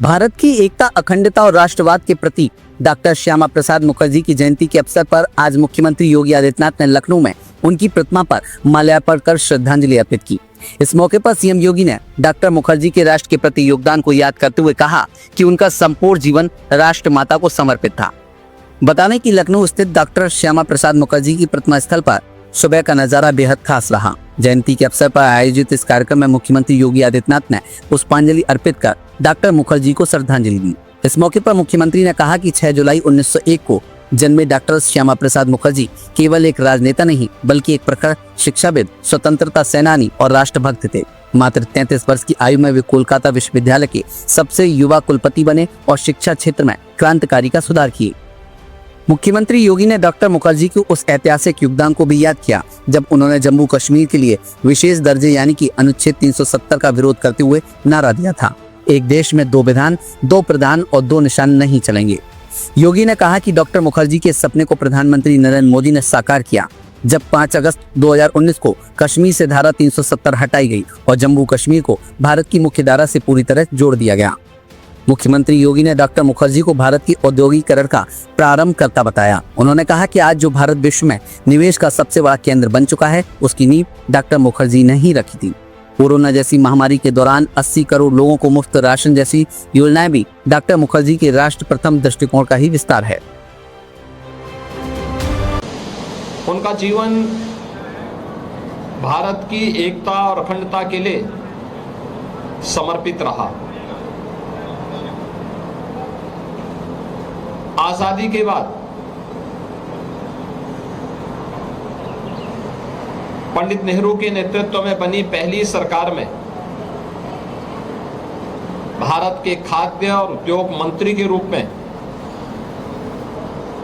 भारत की एकता, अखंडता और राष्ट्रवाद के प्रति डॉक्टर श्यामा प्रसाद मुखर्जी की जयंती के अवसर पर आज मुख्यमंत्री योगी आदित्यनाथ ने लखनऊ में उनकी प्रतिमा पर माल्यार्पण कर श्रद्धांजलि अर्पित की। इस मौके पर सीएम योगी ने डॉक्टर मुखर्जी के राष्ट्र के प्रति योगदान को याद करते हुए कहा कि उनका संपूर्ण जीवन राष्ट्र माता को समर्पित था। बता दें कि लखनऊ स्थित डॉक्टर श्यामा प्रसाद मुखर्जी की प्रतिमा स्थल पर सुबह का नजारा बेहद खास रहा। जयंती के अवसर पर आयोजित इस कार्यक्रम में मुख्यमंत्री योगी आदित्यनाथ ने पुष्पांजलि अर्पित कर डॉक्टर मुखर्जी को श्रद्धांजलि दी। इस मौके पर मुख्यमंत्री ने कहा कि 6 जुलाई 1901 को जन्मे डॉक्टर श्यामा प्रसाद मुखर्जी केवल एक राजनेता नहीं बल्कि एक प्रखर शिक्षाविद, स्वतंत्रता सेनानी और राष्ट्रभक्त थे। मात्र 33 वर्ष की आयु में वे कोलकाता विश्वविद्यालय के सबसे युवा कुलपति बने और शिक्षा क्षेत्र में क्रांतिकारी का सुधार किए। मुख्यमंत्री योगी ने डॉक्टर मुखर्जी के उस ऐतिहासिक योगदान को भी याद किया जब उन्होंने जम्मू कश्मीर के लिए विशेष दर्जे यानी कि अनुच्छेद 370 का विरोध करते हुए नारा दिया था, एक देश में 2 विधान, 2 प्रधान और 2 निशान नहीं चलेंगे। योगी ने कहा कि डॉक्टर मुखर्जी के सपने को प्रधानमंत्री नरेंद्र मोदी ने साकार किया जब 5 अगस्त 2019 को कश्मीर से धारा 370 हटाई गई और जम्मू कश्मीर को भारत की मुख्य धारा से पूरी तरह जोड़ दिया गया। मुख्यमंत्री योगी ने डॉक्टर मुखर्जी को भारत की औद्योगिकीकरण का प्रारंभ करता बताया। उन्होंने कहा कि आज जो भारत विश्व में निवेश का सबसे बड़ा केंद्र बन चुका है, उसकी नींव डॉक्टर मुखर्जी ने ही रखी थी। कोरोना जैसी महामारी के दौरान 80 करोड़ लोगों को मुफ्त राशन जैसी योजनाएं भी डॉक्टर मुखर्जी के राष्ट्र प्रथम दृष्टिकोण का ही विस्तार है। उनका जीवन भारत की एकता और अखंडता के लिए समर्पित रहा। आजादी के बाद पंडित नेहरू के नेतृत्व में बनी पहली सरकार में भारत के खाद्य और उद्योग मंत्री के रूप में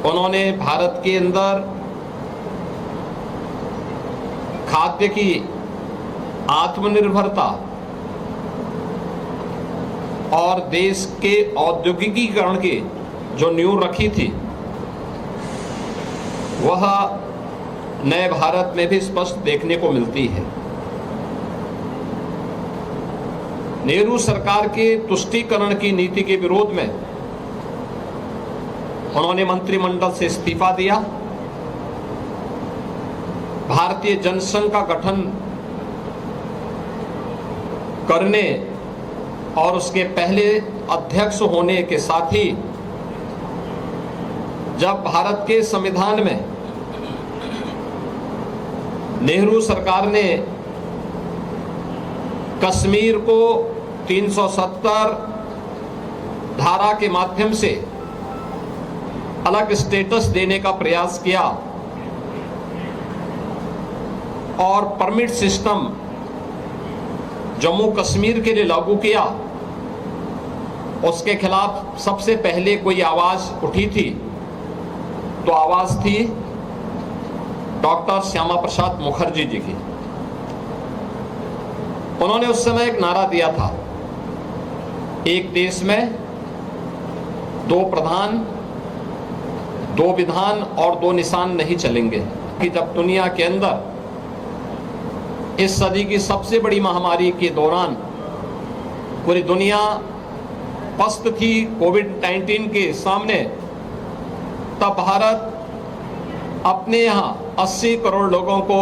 उन्होंने भारत के अंदर खाद्य की आत्मनिर्भरता और देश के औद्योगिकीकरण की जो नींव रखी थी वह नए भारत में भी स्पष्ट देखने को मिलती है। नेहरू सरकार के तुष्टीकरण की नीति के विरोध में उन्होंने मंत्रिमंडल से इस्तीफा दिया। भारतीय जनसंघ का गठन करने और उसके पहले अध्यक्ष होने के साथ ही जब भारत के संविधान में नेहरू सरकार ने कश्मीर को 370 धारा के माध्यम से अलग स्टेटस देने का प्रयास किया और परमिट सिस्टम जम्मू कश्मीर के लिए लागू किया, उसके खिलाफ सबसे पहले कोई आवाज उठी थी तो आवाज थी डॉक्टर श्यामा प्रसाद मुखर्जी जी की। उन्होंने उस समय एक नारा दिया था, एक देश में 2 प्रधान, 2 विधान और 2 निशान नहीं चलेंगे। कि जब दुनिया के अंदर इस सदी की सबसे बड़ी महामारी के दौरान पूरी दुनिया पस्त थी कोविड-19 के सामने, तब भारत अपने यहाँ 80 करोड़ लोगों को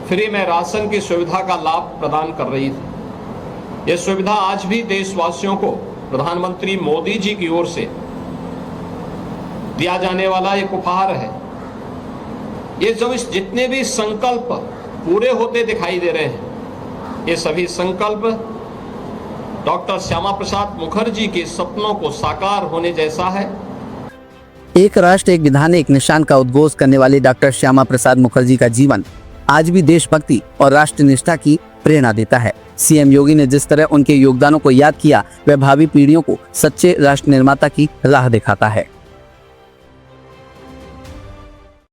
फ्री में राशन की सुविधा का लाभ प्रदान कर रही थी। यह सुविधा आज भी देशवासियों को प्रधानमंत्री मोदी जी की ओर से दिया जाने वाला एक उपहार है। ये जब इस जितने भी संकल्प पूरे होते दिखाई दे रहे हैं, ये सभी संकल्प डॉक्टर श्यामा प्रसाद मुखर्जी के सपनों को साकार होने जैसा है। एक राष्ट्र एक विधान एक निशान का उद्घोष करने वाले डॉक्टर श्यामा प्रसाद मुखर्जी का जीवन आज भी देशभक्ति और राष्ट्रनिष्ठा की प्रेरणा देता है। सीएम योगी ने जिस तरह उनके योगदानों को याद किया, वह भावी पीढ़ियों को सच्चे राष्ट्र निर्माता की राह दिखाता है।